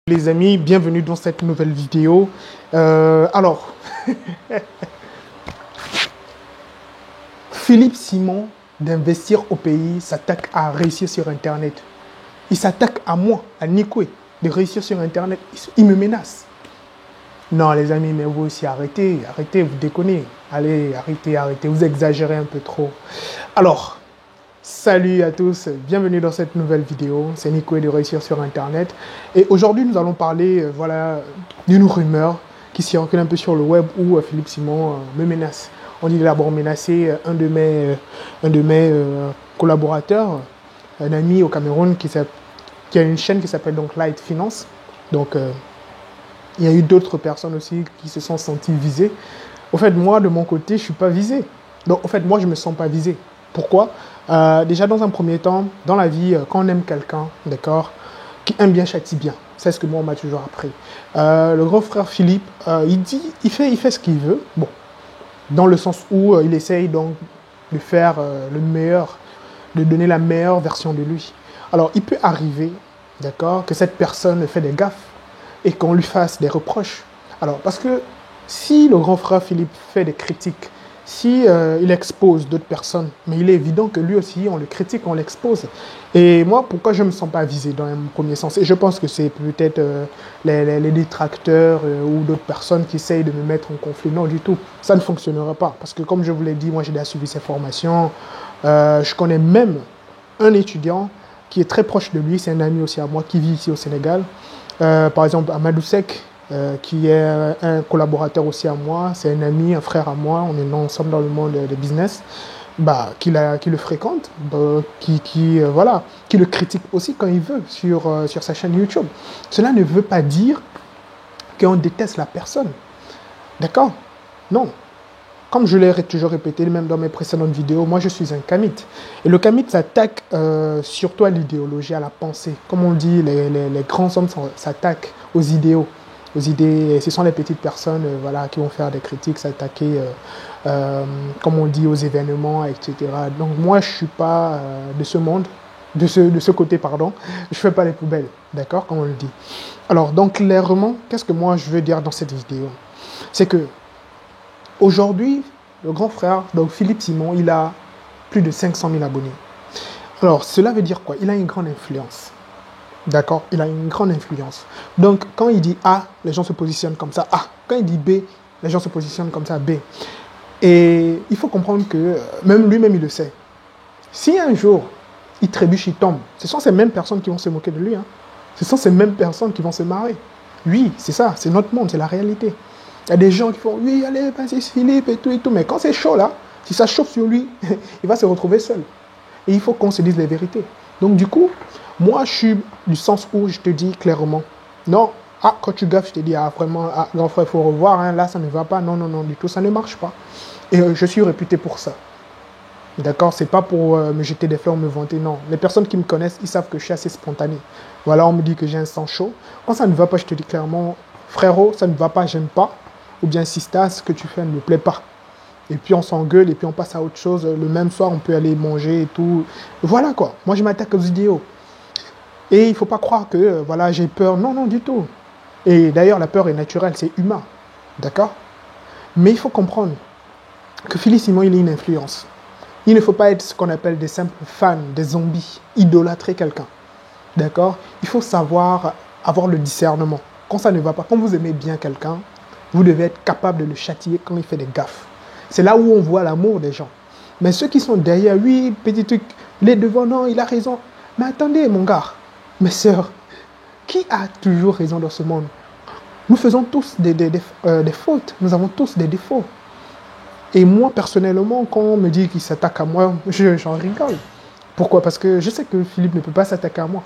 Les amis, bienvenue dans cette nouvelle vidéo. Philippe Simon d'Investir au pays s'attaque à réussir sur Internet. Il s'attaque à moi, à Nikwe, de réussir sur Internet. Il me menace. Non, les amis, mais vous aussi, arrêtez, vous déconnez. Allez, arrêtez, vous exagérez un peu trop. Alors, salut à tous, bienvenue dans cette nouvelle vidéo. C'est Nikwe de réussir sur Internet. Et aujourd'hui, nous allons parler d'une rumeur qui circule un peu sur le web où Philippe Simon me menace. On dit d'abord menacé un de mes collaborateurs, un ami au Cameroun qui a une chaîne qui s'appelle donc Light Finance. Donc, il y a eu d'autres personnes aussi qui se sont senties visées. Au fait, moi, de mon côté, je ne suis pas visé. Donc, au fait, moi, je ne me sens pas visé. Pourquoi ? Déjà, dans un premier temps, dans la vie, quand on aime quelqu'un, d'accord, qui aime bien châtie bien. C'est ce que moi, on m'a toujours appris. Le grand frère Philippe, il fait ce qu'il veut. Bon, dans le sens où il essaye donc de faire le meilleur, de donner la meilleure version de lui. Alors, il peut arriver, d'accord, que cette personne fait des gaffes et qu'on lui fasse des reproches. Alors, parce que si le grand frère Philippe fait des critiques, si il expose d'autres personnes, mais il est évident que lui aussi, on le critique, on l'expose. Et moi, pourquoi je ne me sens pas visé dans un premier sens? Et je pense que c'est peut-être les détracteurs ou d'autres personnes qui essayent de me mettre en conflit. Non, du tout. Ça ne fonctionnera pas. Parce que comme je vous l'ai dit, moi, j'ai déjà suivi ces formations. Je connais même un étudiant qui est très proche de lui. C'est un ami aussi à moi qui vit ici au Sénégal. Par exemple, Amadou Sek, qui est un collaborateur aussi à moi, c'est un ami, un frère à moi, on est ensemble dans le monde de business, qui le fréquente, qui le critique aussi quand il veut sur sa chaîne YouTube. Cela ne veut pas dire qu'on déteste la personne. D'accord? Non. Comme je l'ai toujours répété, même dans mes précédentes vidéos, moi je suis un kamite. Et le kamite s'attaque surtout à l'idéologie, à la pensée. Comme on dit, les grands hommes s'attaquent aux idéaux. Aux idées, ce sont les petites personnes qui vont faire des critiques, s'attaquer, comme on dit, aux événements, etc. Donc moi, je ne suis pas de ce monde, de ce côté, pardon. Je ne fais pas les poubelles, d'accord, comme on le dit. Alors, donc, clairement, qu'est-ce que moi, je veux dire dans cette vidéo? C'est que, aujourd'hui, le grand frère, donc Philippe Simon, il a plus de 500 000 abonnés. Alors, cela veut dire quoi? Il a une grande influence. D'accord? Il a une grande influence. Donc, quand il dit A, les gens se positionnent comme ça, A. Quand il dit B, les gens se positionnent comme ça, B. Et il faut comprendre que, même lui-même, il le sait. Si un jour, il trébuche, il tombe, ce sont ces mêmes personnes qui vont se moquer de lui. Hein. Ce sont ces mêmes personnes qui vont se marrer. Oui, c'est ça, c'est notre monde, c'est la réalité. Il y a des gens qui font, oui, allez, vas-y, Philippe, et tout. Mais quand c'est chaud, là, si ça chauffe sur lui, il va se retrouver seul. Et il faut qu'on se dise les vérités. Donc, du coup, moi, je suis du sens où je te dis clairement, non, quand tu gaffes, je te dis, vraiment, grand frère, il faut revoir, hein, là, ça ne va pas, non, du tout, ça ne marche pas. Et je suis réputé pour ça. D'accord? C'est pas pour me jeter des fleurs, me vanter, non. Les personnes qui me connaissent, ils savent que je suis assez spontané. Voilà, on me dit que j'ai un sang chaud. Quand ça ne va pas, je te dis clairement, frérot, ça ne va pas, j'aime pas. Ou bien, sista, ce que tu fais ne me plaît pas. Et puis on s'engueule et puis on passe à autre chose. Le même soir, on peut aller manger et tout. Voilà quoi. Moi, je m'attaque aux idéaux. Et il ne faut pas croire que j'ai peur. Non, du tout. Et d'ailleurs, la peur est naturelle, c'est humain. D'accord? Mais il faut comprendre que Philippe Simon, il a une influence. Il ne faut pas être ce qu'on appelle des simples fans, des zombies, idolâtrer quelqu'un. D'accord? Il faut savoir avoir le discernement. Quand ça ne va pas, quand vous aimez bien quelqu'un, vous devez être capable de le châtier quand il fait des gaffes. C'est là où on voit l'amour des gens. Mais ceux qui sont derrière, oui, petit truc, les devant, non, il a raison. Mais attendez, mon gars, mes sœurs, qui a toujours raison dans ce monde? Nous faisons tous des fautes. Nous avons tous des défauts. Et moi, personnellement, quand on me dit qu'il s'attaque à moi, j'en rigole. Pourquoi? Parce que je sais que Philippe ne peut pas s'attaquer à moi.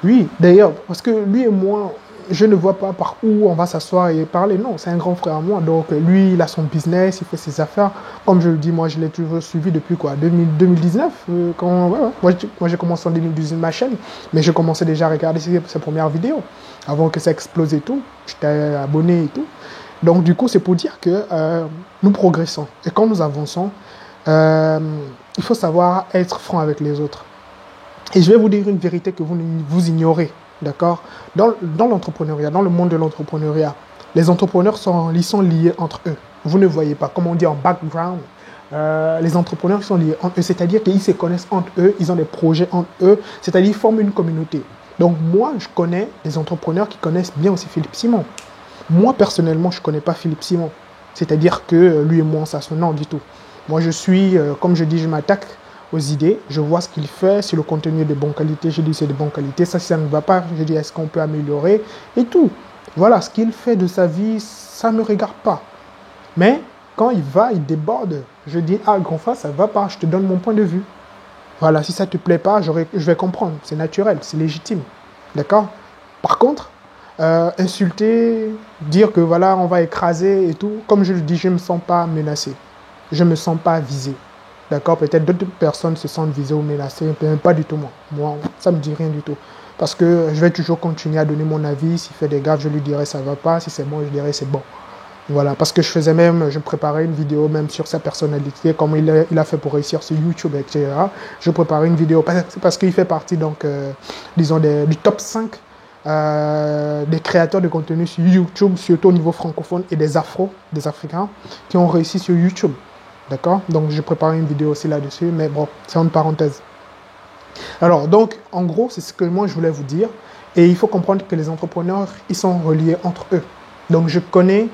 Oui, d'ailleurs, parce que lui et moi, je ne vois pas par où on va s'asseoir et parler. Non, c'est un grand frère à moi. Donc, lui, il a son business, il fait ses affaires. Comme je le dis, moi, je l'ai toujours suivi depuis 2019. Moi, j'ai commencé en 2018 ma chaîne. Mais je commençais déjà à regarder ses premières vidéos. Avant que ça explose et tout. J'étais abonné et tout. Donc, du coup, c'est pour dire que nous progressons. Et quand nous avançons, il faut savoir être franc avec les autres. Et je vais vous dire une vérité que vous ignorez. d'accord? Dans l'entrepreneuriat, dans le monde de l'entrepreneuriat, les entrepreneurs ils sont liés entre eux. Vous ne voyez pas, comme on dit en background, les entrepreneurs sont liés entre eux, c'est-à-dire qu'ils se connaissent entre eux, ils ont des projets entre eux, c'est-à-dire qu'ils forment une communauté. Donc moi, je connais des entrepreneurs qui connaissent bien aussi Philippe Simon. Moi, personnellement, je ne connais pas Philippe Simon. C'est-à-dire que lui et moi, ça se non du tout. Moi, je suis, comme je dis, je m'attaque aux idées, je vois ce qu'il fait, si le contenu est de bonne qualité, je dis c'est de bonne qualité, ça ne va pas, je dis est-ce qu'on peut améliorer, et tout. Voilà, ce qu'il fait de sa vie, ça ne me regarde pas. Mais quand il déborde, je dis, ah, grand frère, ça ne va pas, je te donne mon point de vue. Voilà, si ça ne te plaît pas, je vais comprendre, c'est naturel, c'est légitime. D'accord? Par contre, insulter, dire que voilà, on va écraser et tout, comme je le dis, je ne me sens pas menacé. Je ne me sens pas visé. D'accord? Peut-être d'autres personnes se sentent visées ou menacées, mais pas du tout moi. Moi, ça ne me dit rien du tout. Parce que je vais toujours continuer à donner mon avis. S'il fait des gaffes, je lui dirai ça ne va pas. Si c'est bon, je dirai c'est bon. Voilà, parce que je préparais une vidéo même sur sa personnalité, comment il a fait pour réussir sur YouTube, etc. Je préparais une vidéo parce qu'il fait partie, donc, disons, du top 5 des créateurs de contenu sur YouTube, surtout au niveau francophone, et des Africains, qui ont réussi sur YouTube. D'accord? Donc, je prépare une vidéo aussi là-dessus, mais bon, c'est une parenthèse. Alors, donc, en gros, c'est ce que moi, je voulais vous dire. Et il faut comprendre que les entrepreneurs, ils sont reliés entre eux. Donc, je connais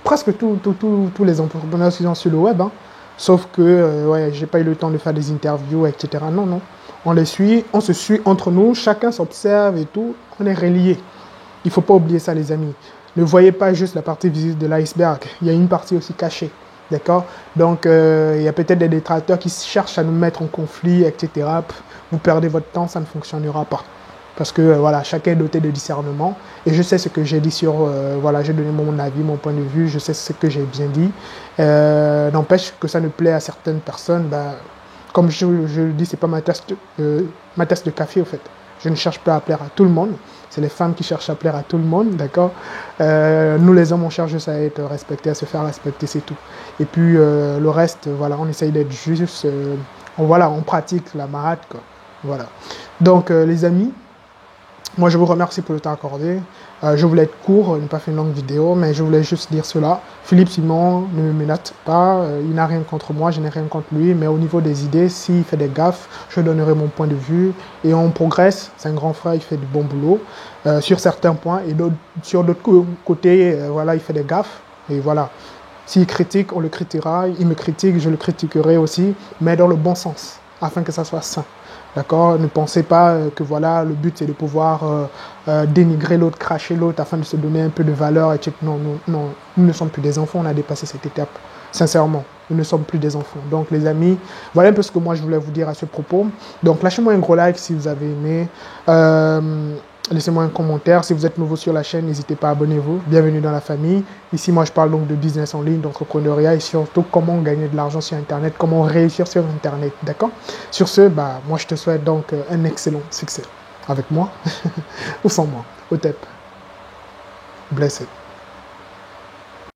presque tous les entrepreneurs qui sont sur le web, hein. Sauf que, ouais, j'ai pas eu le temps de faire des interviews, etc. Non, non. On les suit, on se suit entre nous, chacun s'observe et tout. On est reliés. Il ne faut pas oublier ça, les amis. Ne voyez pas juste la partie visible de l'iceberg. Il y a une partie aussi cachée. D'accord? Donc, il y a peut-être des détracteurs qui cherchent à nous mettre en conflit, etc. Vous perdez votre temps, ça ne fonctionnera pas. Parce que, voilà, chacun est doté de discernement. Et je sais ce que j'ai dit sur... voilà, j'ai donné mon avis, mon point de vue. Je sais ce que j'ai bien dit. N'empêche que ça ne plaît à certaines personnes. Bah, comme je le dis, ce n'est pas ma tasse de café, au fait. Je ne cherche pas à plaire à tout le monde. C'est les femmes qui cherchent à plaire à tout le monde, d'accord? Nous, les hommes, on cherche juste à être respectés, à se faire respecter, c'est tout. Et puis, le reste, voilà, on essaye d'être juste... on pratique la marade, quoi. Voilà. Donc, les amis, moi, je vous remercie pour le temps accordé. Je voulais être court, ne pas faire une longue vidéo, mais je voulais juste dire cela. Philippe Simon ne me menace pas, il n'a rien contre moi, je n'ai rien contre lui, mais au niveau des idées, s'il fait des gaffes, je donnerai mon point de vue et on progresse. C'est un grand frère, il fait du bon boulot sur certains points et sur d'autres côtés, voilà, il fait des gaffes et voilà. S'il critique, on le critiquera, il me critique, je le critiquerai aussi, mais dans le bon sens, afin que ça soit sain. D'accord? Ne pensez pas que voilà, le but c'est de pouvoir dénigrer l'autre, cracher l'autre afin de se donner un peu de valeur. Et non, non, nous ne sommes plus des enfants, on a dépassé cette étape. Sincèrement, nous ne sommes plus des enfants. Donc les amis, voilà un peu ce que moi je voulais vous dire à ce propos. Donc lâchez-moi un gros like si vous avez aimé. Laissez-moi un commentaire. Si vous êtes nouveau sur la chaîne, n'hésitez pas à abonnez-vous. Bienvenue dans la famille. Ici, moi, je parle donc de business en ligne, d'entrepreneuriat et surtout comment gagner de l'argent sur Internet, comment réussir sur Internet. D'accord? Sur ce, bah, moi, je te souhaite donc un excellent succès. Avec moi ou sans moi. Au TEP. Blessed.